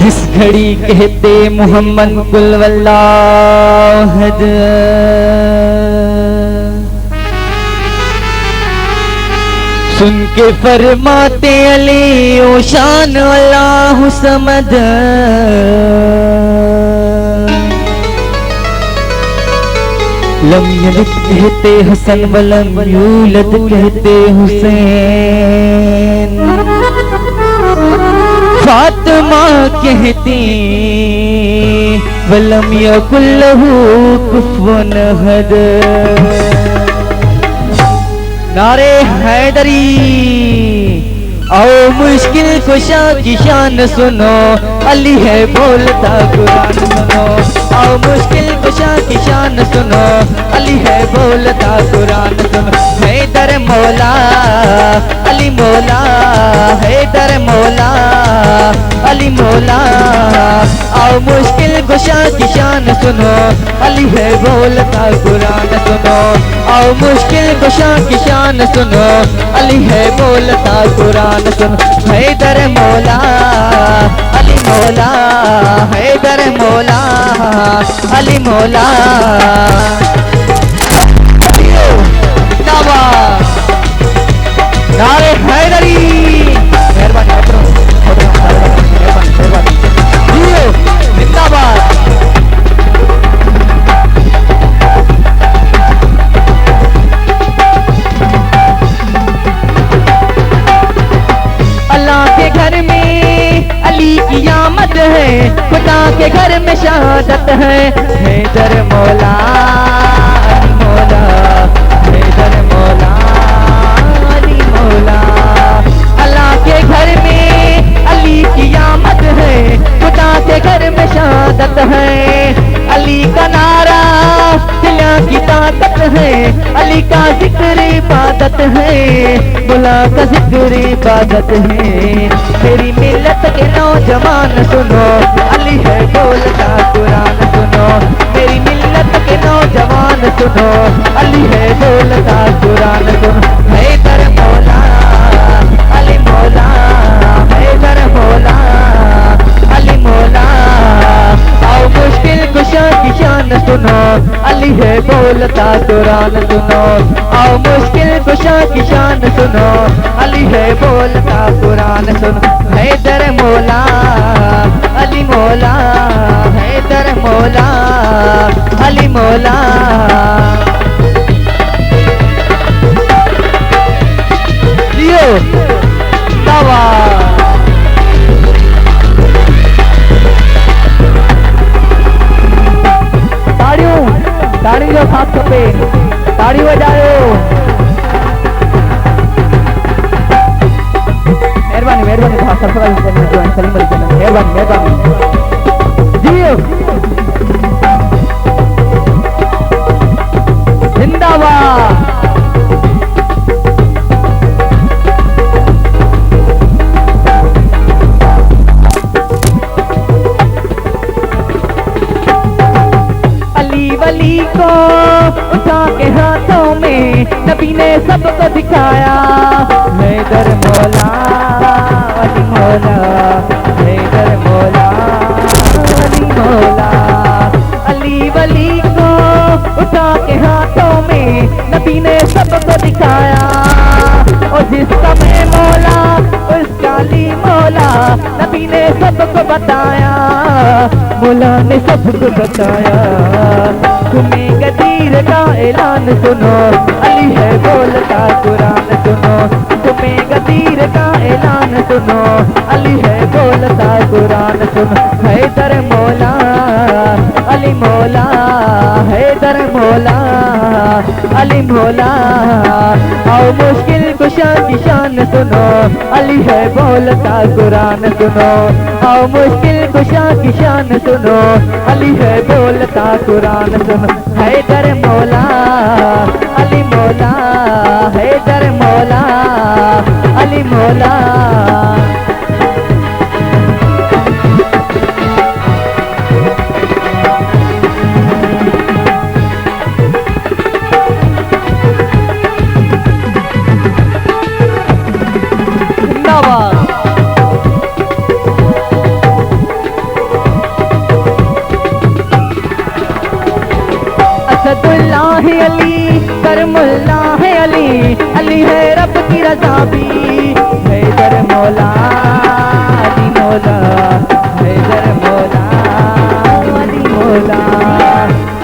जिस घड़ी कहते मोहम्मद कुल वल्लाह अहद, सुन के फरमाते अली ओ शान अल्लाह समद। लम यलिद कहते हसन वलम यूलद कहते हुसैन। फातिमा कहती वलम यकुल लहू कुफुवन अहद। नारे हैदरी आओ मुश्किल कुशा की शान सुनो, अली है बोलता कुरान सुनो। आओ मुश्किल कुशा की शान सुनो, अली है बोलता कुरान सुनो। हैदर मौला अली मौला, हैदर मौला अली मौला। आओ मुश्किल कुशा की शान सुनो, अली है बोलता कुरान सुनो। आओ मुश्किल कुशा की शान सुनो, अली है बोलता कुरान सुनो। हैदर मौला अली मौला, हैदर मौला अली मौला। नारे हैदरी मेहरबानी जिंदाबाद। अल्लाह के घर में अली की आमद है, खुदा के घर में शहादत है। हैदर मौला अली मौला, हैदर मौला अली मौला। अल्लाह के घर में अली की आमद है, खुदा के घर में शहादत है। अली का नारा दिला की ताकत है, अली का जिक्र इबादत है, बुला का जिक्र इबादत है। मेरी मिल्लत के नौजवान सुनो, अली है बोलता कुरान सुनो। मेरी मिल्लत के नौजवान सुनो, अली है बोलता कुरान सुनो। हैदर मौला अली मौला, हैदर मौला अली मौला। आओ मुश्किल कुशा की शान सुनो, अली है बोलता कुरान सुनो। आओ मुश्किल कुशा की शान सुनो, अली है बोलता कुरान सुनो। हैदर मौला अली मौला, हैदर मौला अली मौला। लियो दावा ताड़ी जो साथ खपे, ताड़ी बजायो। मेहरबानी मेहरबानी सरफराज सलीम अली मेहरबानी मेहरबानी जियो जिंदाबाद। वली को उठा के हाथों में नबी ने सबको दिखाया। हैदर मौला अली मौला, हैदर मौला अली मौला। अली वली को उठा के हाथों में नबी ने सबको दिखाया। और जिसका मैं मौला उसका अली मौला, नबी ने सबको बताया, मौला ने सबको बताया। तुम्हें गदीर का ऐलान सुनो, अली है बोलता कुरान सुनो। तुम्हें गदीर का ऐलान सुनो, अली है बोलता कुरान सुनो। हैदर मौला अली मौला, हैदर मौला अली मौला। आओ मुश्किल कुशा की शान सुनो, अली है बोलता कुरान सुनो। आओ मुश्किल कुशा की शान सुनो, अली है बोलता कुरान सुनो। हैदर मौला अली मौला, हैदर मौला अली मौला। जिंदाबाद। अली, अली है रब की रजा भी। हैदर मौला अली मौला, हैदर मौला अली मौला।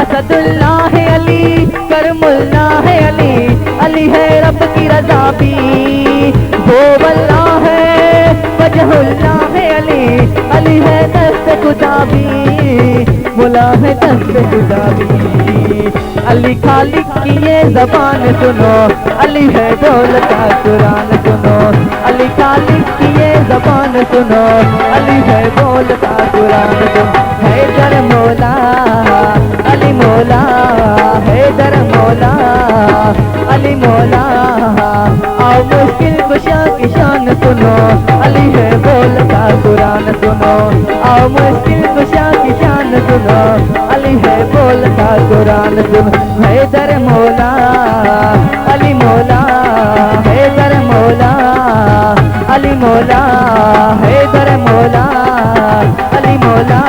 असदुल्लाह है अली, करमुल्लाह है अली, अली है रब की रजा भी। वो वल्लाह है वजहुल्लाह है अली, अली है दस्त खुदा भी, मौला है दस्त खुदा भी। अली खालिक की ये ज़बान सुनो, अली है दौलत का कुरान सुनो। अली खालिक की ये ज़बान सुनो, अली है दौलत का कुरान सुनो। हैदर मौला अली मौला, हैदर मौला अली मौला। आओ मुश्किल कुशा की शान सुनो, अली है बोलता कुरान सुनो। आओ मुश्किल कुशा की शान सुनो, अली है बोलता कुरान सुनो। हैदर मौला अली मौला, हैदर मौला अली मौला, हैदर मौला अली मौला।